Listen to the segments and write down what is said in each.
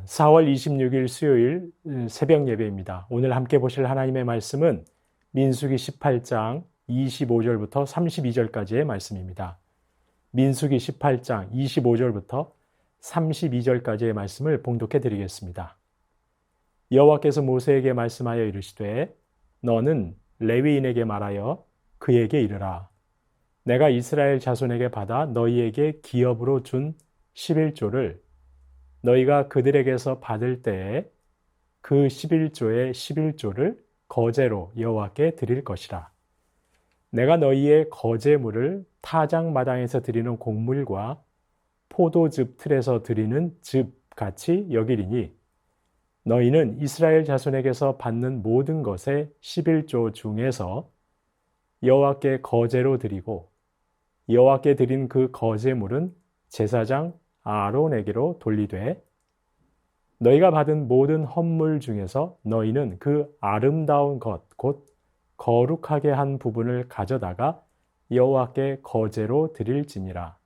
4월 26일 수요일 새벽 예배입니다. 오늘 함께 보실 하나님의 말씀은 민수기 18장 25절부터 32절까지의 말씀입니다. 민수기 18장 25절부터 32절까지의 말씀을 봉독해 드리겠습니다. 여호와께서 모세에게 말씀하여 이르시되 너는 레위인에게 말하여 그에게 이르라. 내가 이스라엘 자손에게 받아 너희에게 기업으로 준 11조를 너희가 그들에게서 받을 때에 그 11조의 11조를 거제로 여호와께 드릴 것이라. 내가 너희의 거제물을 타작마당에서 드리는 곡물과 포도즙 틀에서 드리는 즙 같이 여기리니 너희는 이스라엘 자손에게서 받는 모든 것의 11조 중에서 여호와께 거제로 드리고 여호와께 드린 그 거제물은 제사장 아론에게로 돌리되 너희가 받은 모든 헌물 중에서 너희는 그 아름다운 것 곧 거룩하게 한 부분을 가져다가 여호와께 거제로 드릴지니라.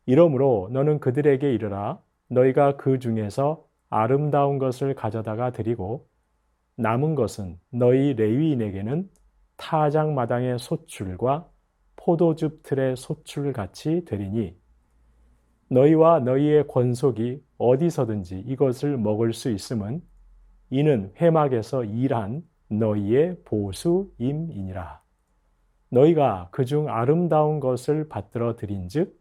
이러므로 너는 그들에게 이르라. 너희가 그 중에서 아름다운 것을 가져다가 드리고 남은 것은 너희 레위인에게는 타작마당의 소출과 포도즙 틀의 소출 같이 되리니 너희와 너희의 권속이 어디서든지 이것을 먹을 수 있음은 이는 회막에서 일한 너희의 보수임이니라. 너희가 그중 아름다운 것을 받들어 드린즉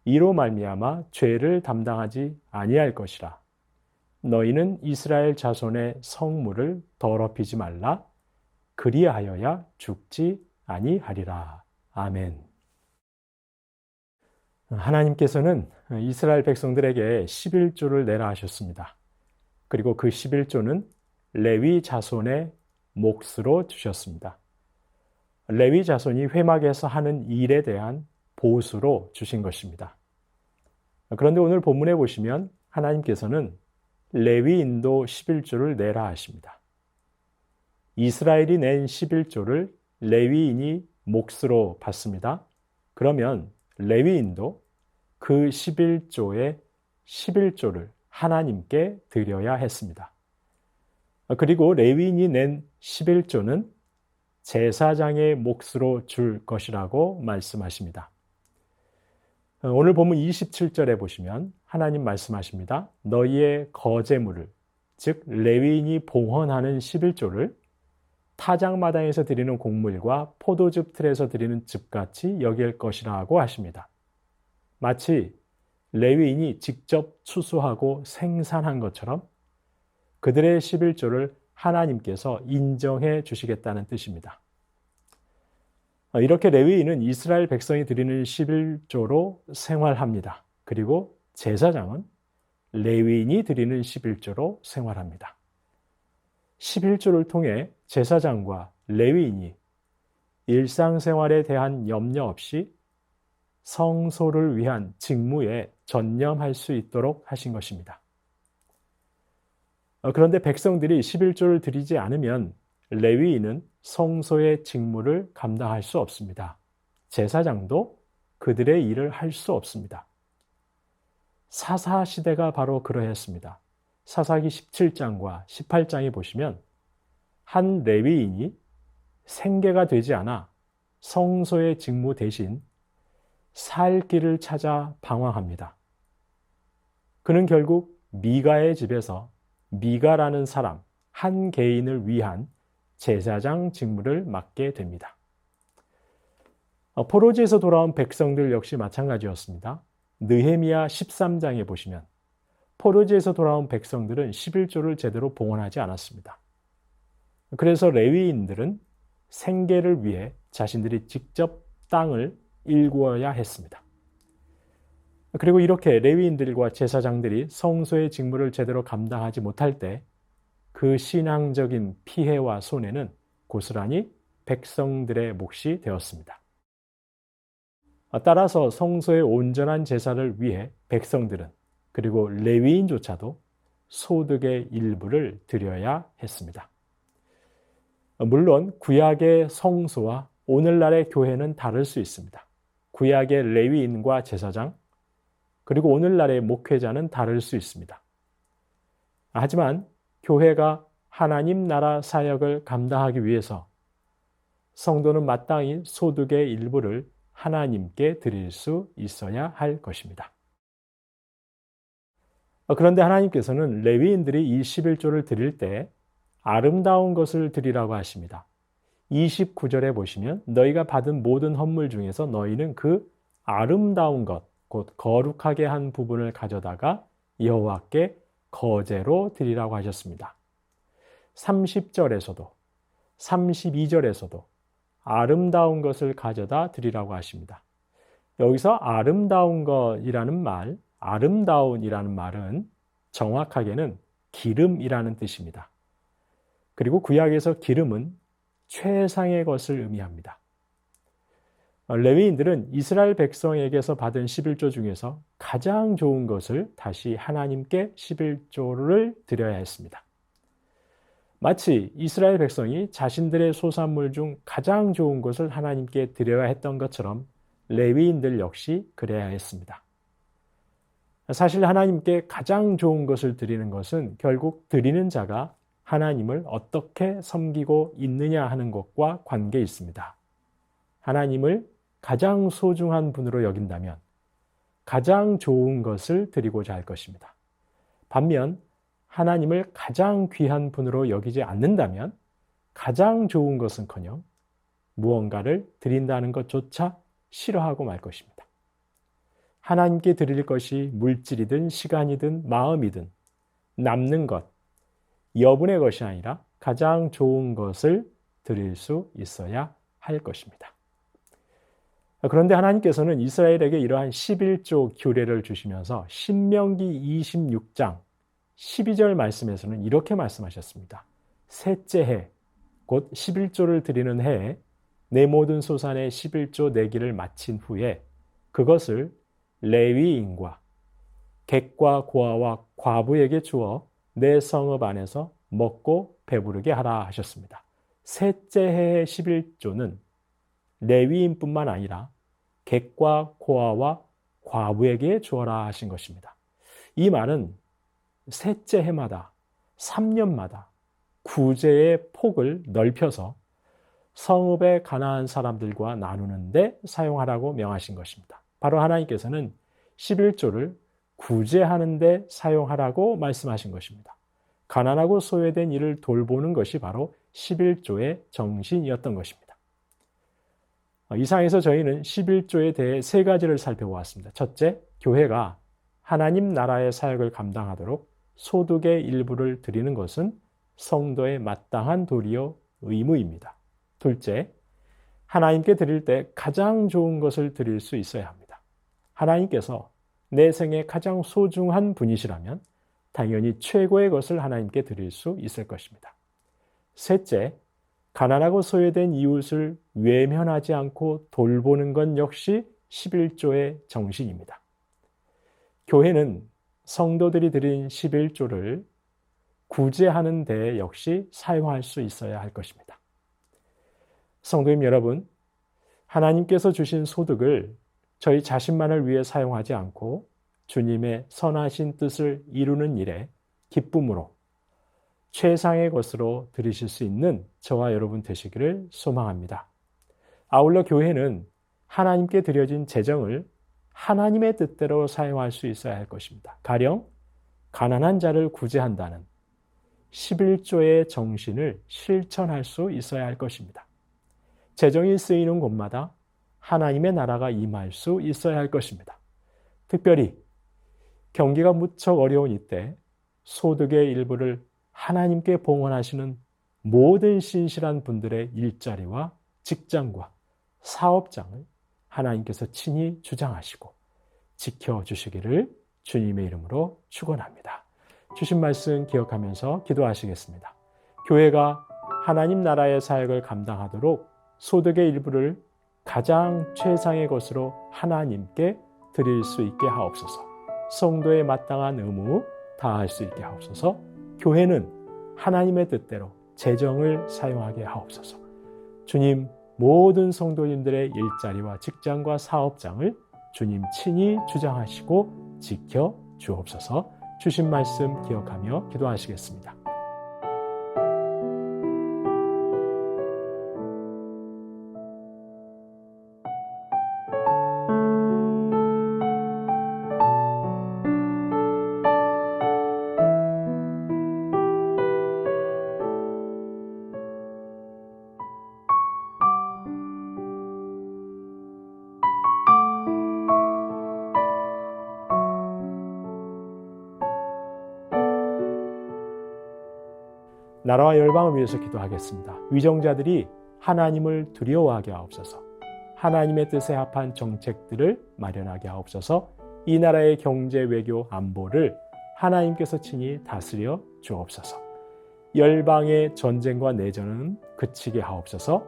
이로 말미암아 죄를 담당하지 아니할 것이라. 너희는 이스라엘 자손의 성물을 더럽히지 말라. 그리하여야 죽지 아니하리라. 아멘. 하나님께서는 이스라엘 백성들에게 11조를 내라 하셨습니다. 그리고 그 11조는 레위 자손의 몫으로 주셨습니다. 레위 자손이 회막에서 하는 일에 대한 보수로 주신 것입니다. 그런데 오늘 본문에 보시면 하나님께서는 레위인도 11조를 내라 하십니다. 이스라엘이 낸 11조를 레위인이 몫으로 받습니다. 그러면 레위인도 그 11조의 11조를 하나님께 드려야 했습니다. 그리고 레위인이 낸 11조는 제사장의 몫으로 줄 것이라고 말씀하십니다. 오늘 본문 27절에 보시면 하나님 말씀하십니다. 너희의 거제물을 즉 레위인이 봉헌하는 11조를 타작마당에서 드리는 곡물과 포도즙 틀에서 드리는 즙같이 여길 것이라고 하십니다. 마치 레위인이 직접 추수하고 생산한 것처럼 그들의 11조를 하나님께서 인정해 주시겠다는 뜻입니다. 이렇게 레위인은 이스라엘 백성이 드리는 11조로 생활합니다. 그리고 제사장은 레위인이 드리는 11조로 생활합니다. 11조를 통해 제사장과 레위인이 일상생활에 대한 염려 없이 성소를 위한 직무에 전념할 수 있도록 하신 것입니다. 그런데 백성들이 11조를 드리지 않으면 레위인은 성소의 직무를 감당할 수 없습니다. 제사장도 그들의 일을 할 수 없습니다. 사사시대가 바로 그러했습니다. 사사기 17장과 18장에 보시면 한 레위인이 생계가 되지 않아 성소의 직무 대신 살 길을 찾아 방황합니다. 그는 결국 미가의 집에서 미가라는 사람, 한 개인을 위한 제사장 직무를 맡게 됩니다. 포로지에서 돌아온 백성들 역시 마찬가지였습니다. 느헤미야 13장에 보시면 포로지에서 돌아온 백성들은 11조를 제대로 봉헌하지 않았습니다. 그래서 레위인들은 생계를 위해 자신들이 직접 땅을 일구어야 했습니다. 그리고 이렇게 레위인들과 제사장들이 성소의 직무를 제대로 감당하지 못할 때 그 신앙적인 피해와 손해는 고스란히 백성들의 몫이 되었습니다. 따라서 성소의 온전한 제사를 위해 백성들은 그리고 레위인조차도 소득의 일부를 드려야 했습니다. 물론 구약의 성소와 오늘날의 교회는 다를 수 있습니다. 구약의 레위인과 제사장 그리고 오늘날의 목회자는 다를 수 있습니다. 하지만 교회가 하나님 나라 사역을 감당하기 위해서 성도는 마땅히 소득의 일부를 하나님께 드릴 수 있어야 할 것입니다. 그런데 하나님께서는 레위인들이 이 11조를 드릴 때 아름다운 것을 드리라고 하십니다. 29절에 보시면 너희가 받은 모든 헌물 중에서 너희는 그 아름다운 것, 곧 거룩하게 한 부분을 가져다가 여호와께 거제로 드리라고 하셨습니다. 30절에서도 32절에서도 아름다운 것을 가져다 드리라고 하십니다. 여기서 아름다운 것이라는 말, 아름다운이라는 말은 정확하게는 기름이라는 뜻입니다. 그리고 구약에서 기름은 최상의 것을 의미합니다. 레위인들은 이스라엘 백성에게서 받은 11조 중에서 가장 좋은 것을 다시 하나님께 11조를 드려야 했습니다. 마치 이스라엘 백성이 자신들의 소산물 중 가장 좋은 것을 하나님께 드려야 했던 것처럼 레위인들 역시 그래야 했습니다. 사실 하나님께 가장 좋은 것을 드리는 것은 결국 드리는 자가 하나님을 어떻게 섬기고 있느냐 하는 것과 관계 있습니다. 하나님을 가장 소중한 분으로 여긴다면 가장 좋은 것을 드리고자 할 것입니다. 반면 하나님을 가장 귀한 분으로 여기지 않는다면 가장 좋은 것은커녕 무언가를 드린다는 것조차 싫어하고 말 것입니다. 하나님께 드릴 것이 물질이든 시간이든 마음이든 남는 것, 여분의 것이 아니라 가장 좋은 것을 드릴 수 있어야 할 것입니다. 그런데 하나님께서는 이스라엘에게 이러한 11조 규례를 주시면서 신명기 26장 12절 말씀에서는 이렇게 말씀하셨습니다. 셋째 해, 곧 11조를 드리는 해에 내 모든 소산의 11조 내기를 마친 후에 그것을 레위인과 객과 고아와 과부에게 주어 내 성읍 안에서 먹고 배부르게 하라 하셨습니다. 셋째 해의 11조는 레위인뿐만 아니라 객과 고아와 과부에게 주어라 하신 것입니다. 이 말은 셋째 해마다 3년마다 구제의 폭을 넓혀서 성읍에 가난한 사람들과 나누는 데 사용하라고 명하신 것입니다. 바로 하나님께서는 11조를 구제하는 데 사용하라고 말씀하신 것입니다. 가난하고 소외된 이를 돌보는 것이 바로 11조의 정신이었던 것입니다. 이상에서 저희는 11조에 대해 세 가지를 살펴보았습니다. 첫째, 교회가 하나님 나라의 사역을 감당하도록 소득의 일부를 드리는 것은 성도의 마땅한 도리요 의무입니다. 둘째, 하나님께 드릴 때 가장 좋은 것을 드릴 수 있어야 합니다. 하나님께서 내 생에 가장 소중한 분이시라면 당연히 최고의 것을 하나님께 드릴 수 있을 것입니다. 셋째, 가난하고 소외된 이웃을 외면하지 않고 돌보는 것 역시 11조의 정신입니다. 교회는 성도들이 드린 11조를 구제하는 데 역시 사용할 수 있어야 할 것입니다. 성도님 여러분, 하나님께서 주신 소득을 저희 자신만을 위해 사용하지 않고 주님의 선하신 뜻을 이루는 일에 기쁨으로 최상의 것으로 드리실 수 있는 저와 여러분 되시기를 소망합니다. 아울러 교회는 하나님께 드려진 재정을 하나님의 뜻대로 사용할 수 있어야 할 것입니다. 가령 가난한 자를 구제한다는 11조의 정신을 실천할 수 있어야 할 것입니다. 재정이 쓰이는 곳마다 하나님의 나라가 임할 수 있어야 할 것입니다. 특별히 경기가 무척 어려운 이때 소득의 일부를 하나님께 봉헌하시는 모든 신실한 분들의 일자리와 직장과 사업장을 하나님께서 친히 주장하시고 지켜주시기를 주님의 이름으로 축원합니다. 주신 말씀 기억하면서 기도하시겠습니다. 교회가 하나님 나라의 사역을 감당하도록 소득의 일부를 가장 최상의 것으로 하나님께 드릴 수 있게 하옵소서. 성도의 마땅한 의무 다할 수 있게 하옵소서. 교회는 하나님의 뜻대로 재정을 사용하게 하옵소서. 주님, 모든 성도님들의 일자리와 직장과 사업장을 주님 친히 주장하시고 지켜 주옵소서. 주신 말씀 기억하며 기도하시겠습니다. 나라와 열방을 위해서 기도하겠습니다. 위정자들이 하나님을 두려워하게 하옵소서. 하나님의 뜻에 합한 정책들을 마련하게 하옵소서. 이 나라의 경제, 외교, 안보를 하나님께서 친히 다스려 주옵소서. 열방의 전쟁과 내전은 그치게 하옵소서.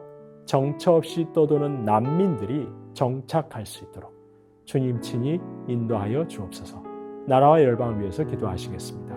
정처 없이 떠도는 난민들이 정착할 수 있도록 주님 친히 인도하여 주옵소서. 나라와 열방을 위해서 기도하시겠습니다.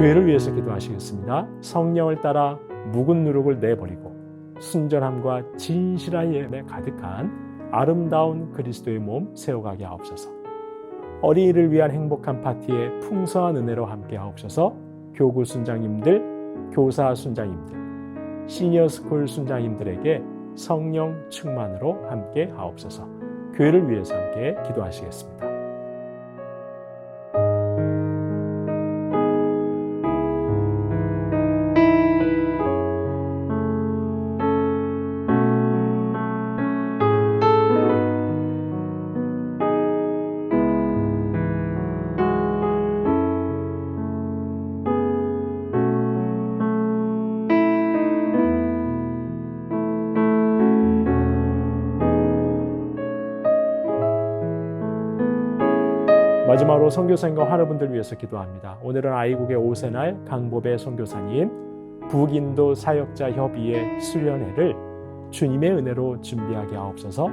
교회를 위해서 기도하시겠습니다. 성령을 따라 묵은 누룩을 내버리고 순전함과 진실한 예배 가득한 아름다운 그리스도의 몸 세워가게 하옵소서. 어린이를 위한 행복한 파티에 풍성한 은혜로 함께 하옵소서. 교구 순장님들, 교사 순장님들, 시니어스쿨 순장님들에게 성령 충만으로 함께 하옵소서. 교회를 위해서 함께 기도하시겠습니다. 마지막으로 선교사님과 환우분들 위해서 기도합니다. 오늘은 아이국의 오세날 강보배 선교사님 북인도 사역자 협의회 수련회를 주님의 은혜로 준비하게 하옵소서.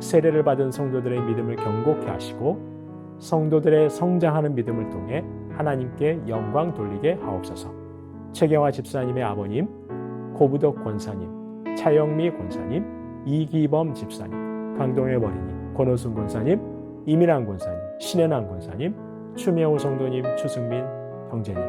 세례를 받은 성도들의 믿음을 견고케 하시고 성도들의 성장하는 믿음을 통해 하나님께 영광 돌리게 하옵소서. 최경화 집사님의 아버님, 고부덕 권사님, 차영미 권사님, 이기범 집사님, 강동의 머리님, 권호순 권사님, 이민환 권사님, 신혜남 권사님, 추명호 성도님, 추승민 형제님,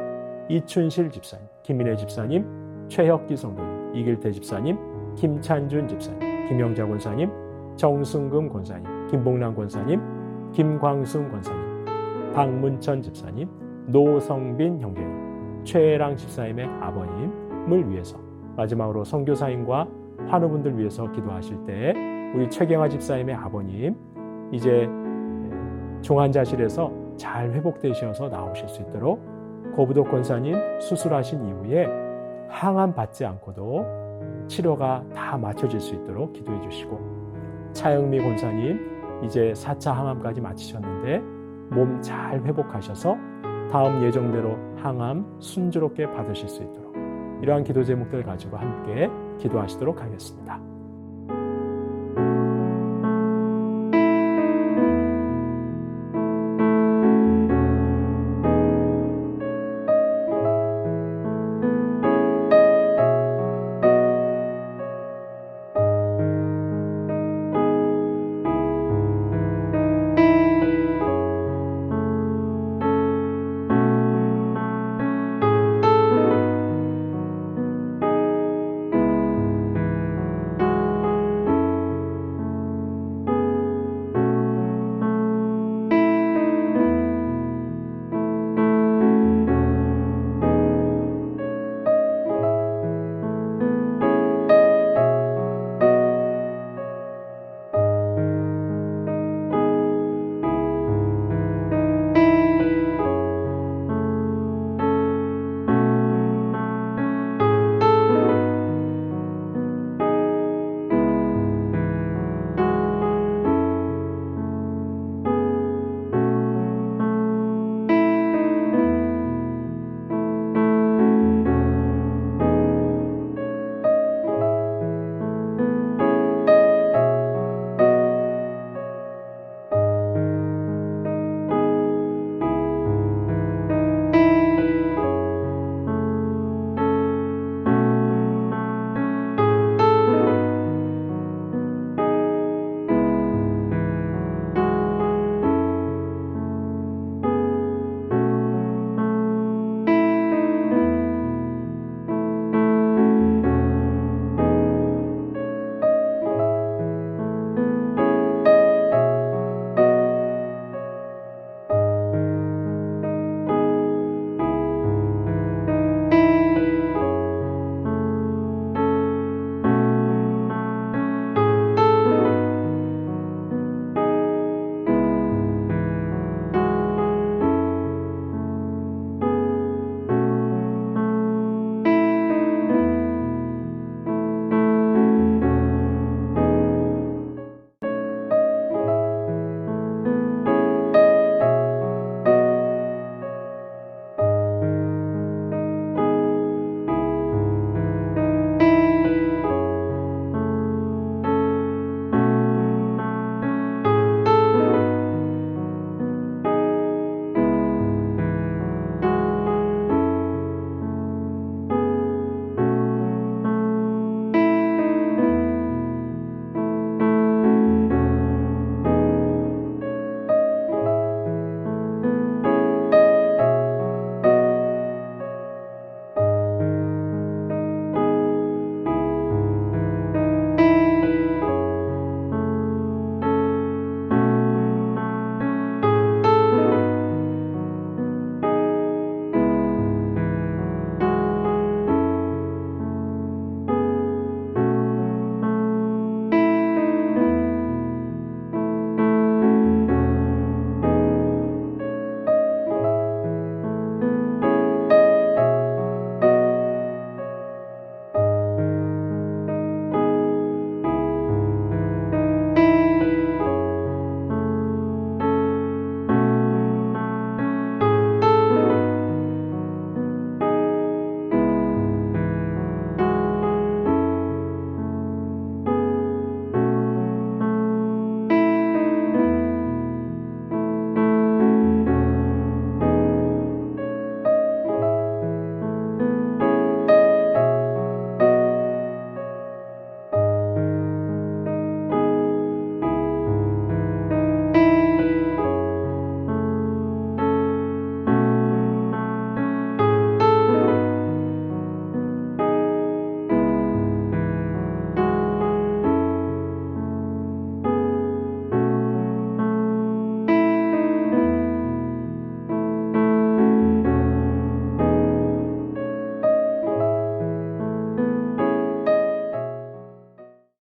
이춘실 집사님, 김민혜 집사님, 최혁기 성도님, 이길태 집사님, 김찬준 집사님, 김영자 권사님, 정승금 권사님, 김봉남 권사님, 김광순 권사님, 박문천 집사님, 노성빈 형제님, 최혜랑 집사님의 아버님을 위해서 마지막으로 선교사님과 환우분들 위해서 기도하실 때 우리 최경화 집사님의 아버님 이제 중환자실에서 잘 회복되셔서 나오실 수 있도록 고부덕 권사님 수술하신 이후에 항암 받지 않고도 치료가 다 맞춰질 수 있도록 기도해 주시고 차영미 권사님 이제 4차 항암까지 마치셨는데 몸 잘 회복하셔서 다음 예정대로 항암 순조롭게 받으실 수 있도록 이러한 기도 제목들 가지고 함께 기도하시도록 하겠습니다.